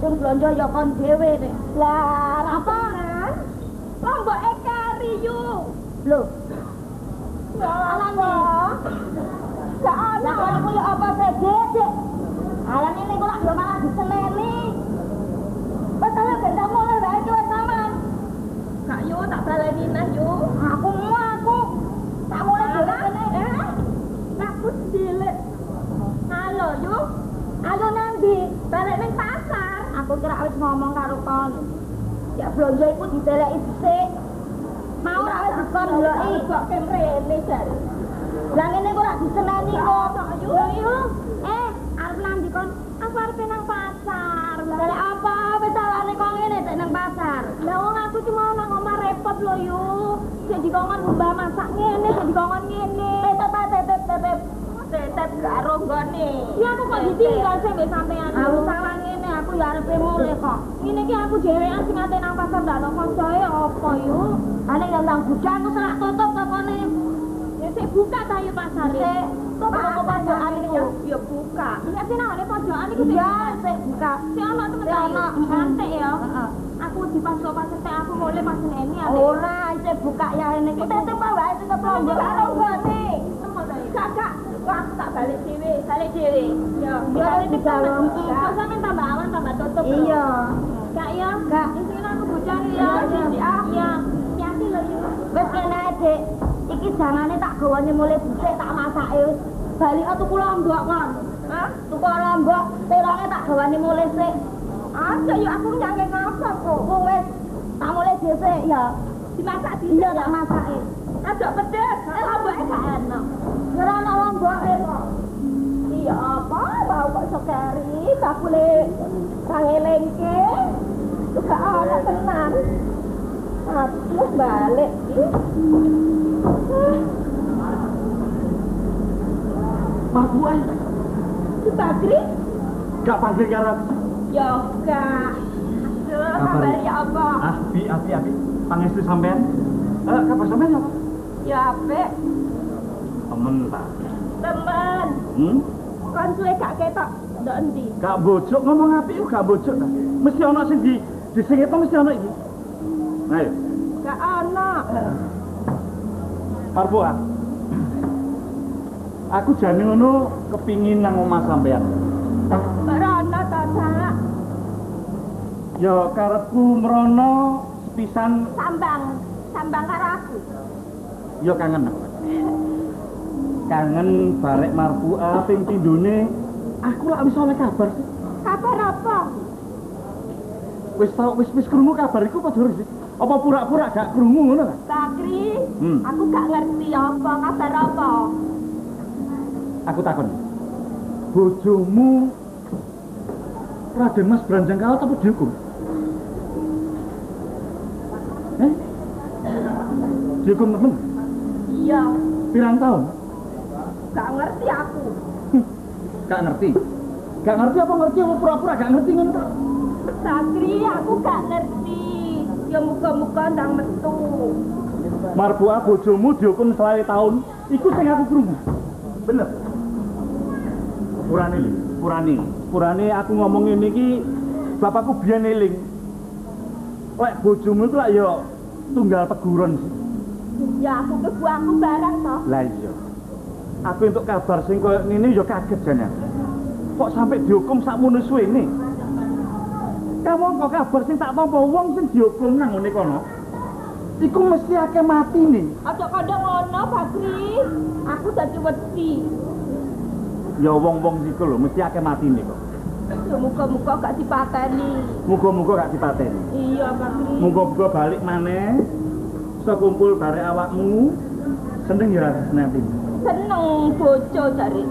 sing blonjo ya kon dhewe nek. Lah, apa? Lombok ekari yu. Lho. Ya Allah. Gak ana. Lah kono ya apa sih, Alah ini kok yo malah diseneni. Wes ayo gendam mulai wae kowe sampean. Kak yo tak baleni neh yo. Aku tak mulai dhewe kene. Aku cilik. Halo yo. Ayo nanti balik ning pasar. Aku kira wis ngomong karo kon. Ya blonjo iku dideleki dhisik. Mau ra wis dikon ndeloki kok kemrene jare. Lah ngene kok ora diseneni kok. Yo. Arep nanti kon aku arep nang pasar. Lah apa wis salahne kok ngene tek nang pasar. Lah wong aku cuma nang omah repot lho yo. Jadi kongon mbah masak ngene, jadi kongon ngene. Tetep karo nggone. Ya aku kok ditinggal sih mbek sampean. Aku salah ngene, aku ya arep mulih kok. Ngene iki aku dhewean sing ate nang pasar ndak ono koncoe apa yo. Ane yang nang gudang ku selak tutup kokone. Ya sik buka ta yo pasare. Sik tutup pojokan iku. Ya buka. Ya sing nang pojokan iku sik. Ya sik buka. Sik ono temen-temen. Santai ya. Heeh. Aku di pasar teh aku mulih pas ngene ate. Ora, sik buka ya ngene iki. Tetep wae sing keplombo karo nggone. Kakak aku tak balik dhewe. Ya, iki dalem. Kok sampean tambah awan tambah tutup. Iya. Kak ya, Kak. Sing aku bocah ya. Iya. Hati lho yo. Wis kene Dik. Iki jangane tak gawane mulih dhisik tak masake wis. Bali tuku lombok kon. Hah? Tuku lombok, teronge tak gawane mulih sik. Aja yo aku nyangke ngapa kok. Wis tak mulih dhisik ya. Dimasak dhisik. Iya tak masake. Adok pedes. Lomboke gak enak. Ora ana lomboke kok. Iya apa bau kok sekeri bakule ra ngelengke. Gak ana tenan. Terus balik. Mas Buan. Si Bakri? Gak panggil karo. Ya gak. Kabar ya apa? Api. Pangestu sampean. Kabar sampean apa? Ya apik. Temen ta. Temen. Kon suwe gak ketok ndok endi? Gak bojok ngomong apik gak bojok ta. Mesti ana sing dising itu mesti ana iki. Ayo. Gak ana. Marpua. Aku jane ngono kepingin nang omah sampean. Ora ana ta, Sak. Ya karepku mrono sepisan sambang karo aku. Ya kangen aku. Kangen barek Marpua ping pindhone. Aku lak wis oleh kabar. Kabar apa? Wis krungu kabar iku apa durung sih? Apa pura-pura gak krungu ngono ta? Bakri, aku gak ngerti apa kabar apa. Aku takon. Bojomu Raden Mas Branjang Kawat apa dihukum? Dihukum temen? Iya. Pirang tahun? Gak ngerti aku. Gak ngerti? Gak ngerti apa ngerti apa pura-pura gak ngerti ngono ta? Bakri, aku gak ngerti. Ya muga-muga ndang metu. Marpua bojomu dihukum selama tahun, iku sing aku krungu. Bener. Purane aku ngomong ngene iki bapakku biyen eling. Lek bojomu iku lak ya tunggal teguron sih. Ya aku ke buahku barang toh. Lah iya. Aku entuk kabar sing koyo ngene ya kaget jane. Kok sampai dihukum sakmono suwene? Kamu kok kabar sing tak tampa wong sing dihukum nang ngene kono. Iku mesti akeh matine. Aja kandha ngono, Bakri. Aku dadi wedi. Ya wong-wong iku lho mesti akeh matine kok. Ya muga-muga gak dipateni. Muga-muga gak dipateni. Iya, Bakri. Muga-muga balik maneh. Iso kumpul barek awakmu. Seneng ya nanti. Seneng bojo jare.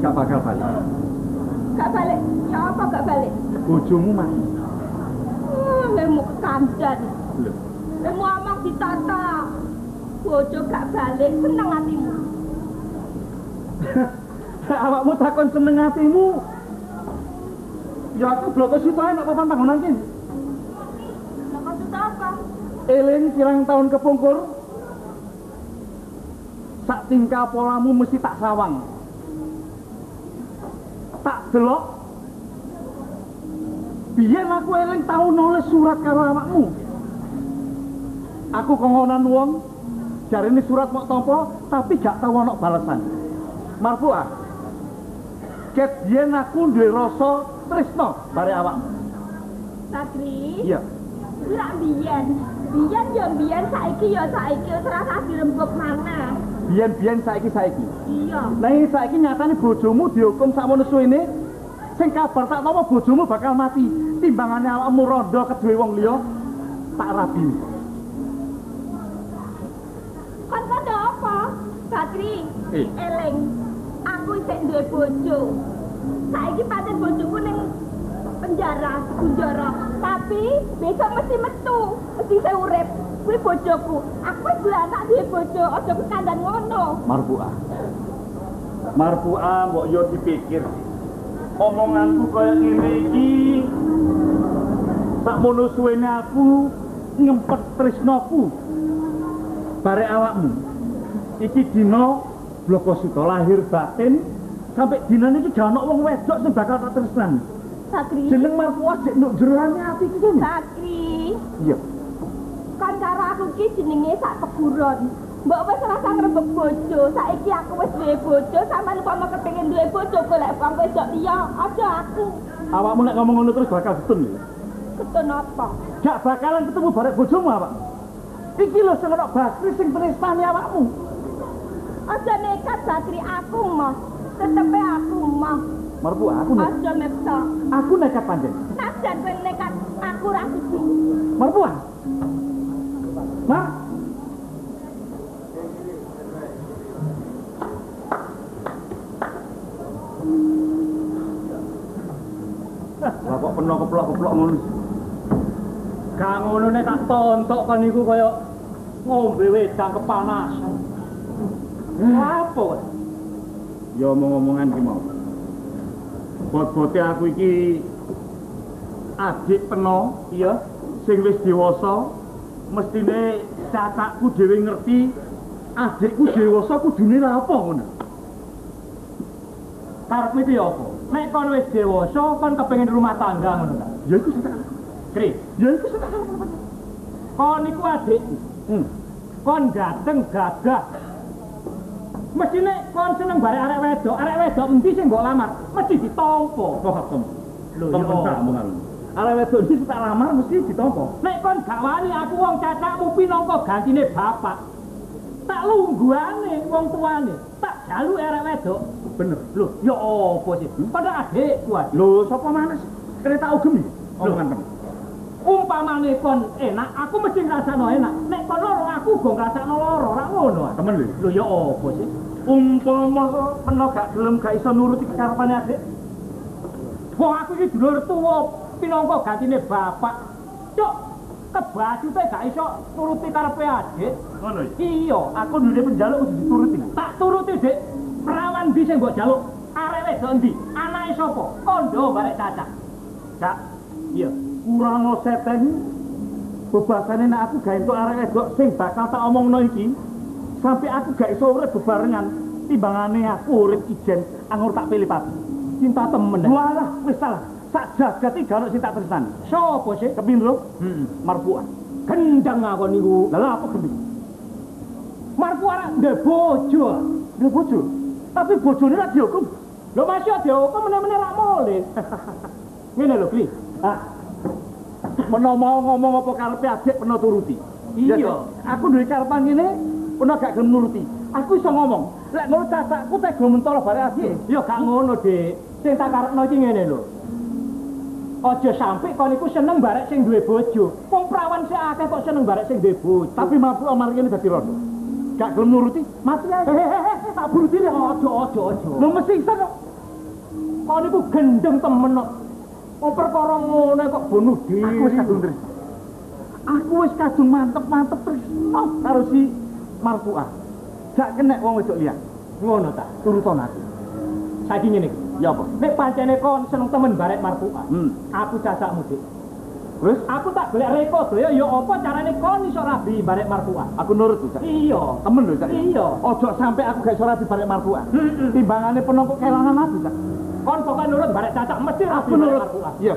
Gak bakal balik. Gak balik. Ya apa gak balik? Bojomu mati. Lemu kekandan. Lho. Lemu amang ditata. Bojo gak balik, seneng hatimu. Awakmu takon seneng hatimu. Ya aku blok situ ae nek papan panggonan ki. Lah maksud apa? Eling kirang tahun kepungkur. Sak tingkah polamu mesti tak sawang. Tak delok Biyen aku eling tau nulis surat karo awakmu. Aku kongonan wong, jarine surat mok tampa tapi gak tau ana balesan. Marfuah. Ket biyen aku duwe rasa tresno bare awakmu. Sakri. Iya. Ora biyen. Biyen ya biyen, saiki ya saiki wis rasa dirembuk mana. Biyen saiki. Iya. Lah saiki nyatane bojomu dihukum sakmono suwene. Sing kabar tak napa bojomu bakal mati. Timbangane awakmu rondo keduwe wong liya tak rabi. Kan ada apa? Sakri. Eling. Aku isih duwe bojo. Saiki pancen bojoku ning penjara. Tapi besok mesti metu, mesti saya urip. Kuwi bojoku. Aku wis anak duwe bojo, aja kandhan ngono. Marfuah mbok yo dipikir. Omonganku kaya ngene iki. Sakmono suwene aku ngempet tresnoku bare awakmu. Iki dina Blokosito lahir batin sampai dinane iki gak ana wong wedok sing bakal tak tresnani. Sakri. Jeneng Marfuah sik nduk jerone ati iki kene. Sakri. Iya. Kan karo aku ki jenenge sak keburon. Mbok wis rasa ngrebek bojo, saiki aku wis duwe bojo, sampean kok mau kepengin duwe bojo golek wong wedok liya, aja aku. Awakmu nek ngomong ngono terus bakal ketun lho. Ketun apa? Gak bakalan ketemu barek bojomu apa? Iki lho sing ana Bakri sing tresnani awakmu. Aja nekat Sakri, aku mah. Tetepe aku mah. Marfuah, aku nekat. Aja nekat. Aku nekat panjen. Najan kowe nekat, aku ra siji. Marfuah. Ma. Lah kok peno keplok-keplok ngono. Gak ngono nek tak tontok kan niku kaya ngombe wedang kepanasan. Apa kok? Ya omong-omongan ki mau. Bot-bote aku iki adik peno, iya, sing wis dewasa, mestine cacakku dhewe ngerti adikku dewasa kudune lha apa ngono. Karepmu iki apa? Nek kon wis dewasa, kon kepengin rumah tangga ngono ta? Ya iku sing tak. Kri, ya iku sing tak. Kon iku adikku. Kon ganteng gagah. Mestine kon seneng barek arek wedok endi sing mbok lamar? Mesti ditampa. Kok ketemu. Lho ya omongan. Arek wedok iki tak lamar mesti ditampa. Nek kon gak wani aku wong cacakmu pinangka gantine bapak. Tak lungguhane wong tuane, tak jalu arek wedok. Bener. Lho, ya apa sih? Padha adikku. Lho, sapa maneh? Kereta ugem iki. Omongan temen. Umpamane kon enak, aku mesti ngrasakno enak. Nek kon loro, aku go ngrasakno loro, ora ngono. Temen lho. Lho ya apa sih? Umpama peno gak gelem gak iso nuruti karepane adik. Wong aku iki dulur tuwa, pinangka gantine bapak. Cuk, kebacute gak iso nuruti karepe adik. Ngono iki. Iya, aku dulure penjaluk kudu dituruti. Tak turuti, Dik. Perawan ndi sing mbok jaluk? Arek wedok ndi? Anake sapa? Kondo barek cacak. Cak. Iya. Kurang seten bebasane nek aku gawe entuk arek wedok sing bakal tak omongno iki sampai aku gak iso urip bebarengan timbangane aku urip ijen anggur tak pilih pati cinta temen. Walah wis salah sak jagat iki gak ono sing tak tresnani. Sopo sih? Kepindho? Marfuah. Gendang aku niku. Lah apa gendeng? Marfuah ndek bojo. Ndek bojo. Tapi bojone ra dihukum. Lho masih dihukum meneh-meneh ra mole. Ngene lho, Kli. Peno mau ngomong apa karepe adik peno turuti. Iya, aku duwe karepan ngene, peno gak gelem nuruti. Aku iso ngomong. Lek ngono cacakku tega mentolo bare adik. Ya gak ngono, Dik. Sing tak karepno iki ngene lho. Aja sampe kon iku seneng barek sing duwe bojo. Wong prawan sik akeh kok seneng barek sing duwe bojo. Tapi mampu amar kene dadi rondo. Gak gelem nuruti, mati ae. Tak buruti lho. Aja. Lho mesti iso kok. Kon iku gendeng temen kok. Oh perkara ngono kok bunuh diri. Aku wis kadung tresno. Aku wis kadung mantep-mantep tresno karo si Marfuah. Gak kenek wong wedok liya. Ngono ta, turuton aku. Saiki ngene iki. Ya apa? Nek pancene kon seneng temen barek Marfuah. Aku cacakmu, Dik. Wis aku tak golek reko doyo ya apa carane kon iso rabi barek Marfuah. Aku nurut to, Cak. Iya, temen lho, Cak. Iya. Ojo sampe aku gak iso rabi barek Marfuah. Timbangane penongko kelangan aku, Cak. Kon pokoke nurut barek cacak mesti aku nurut. Iya.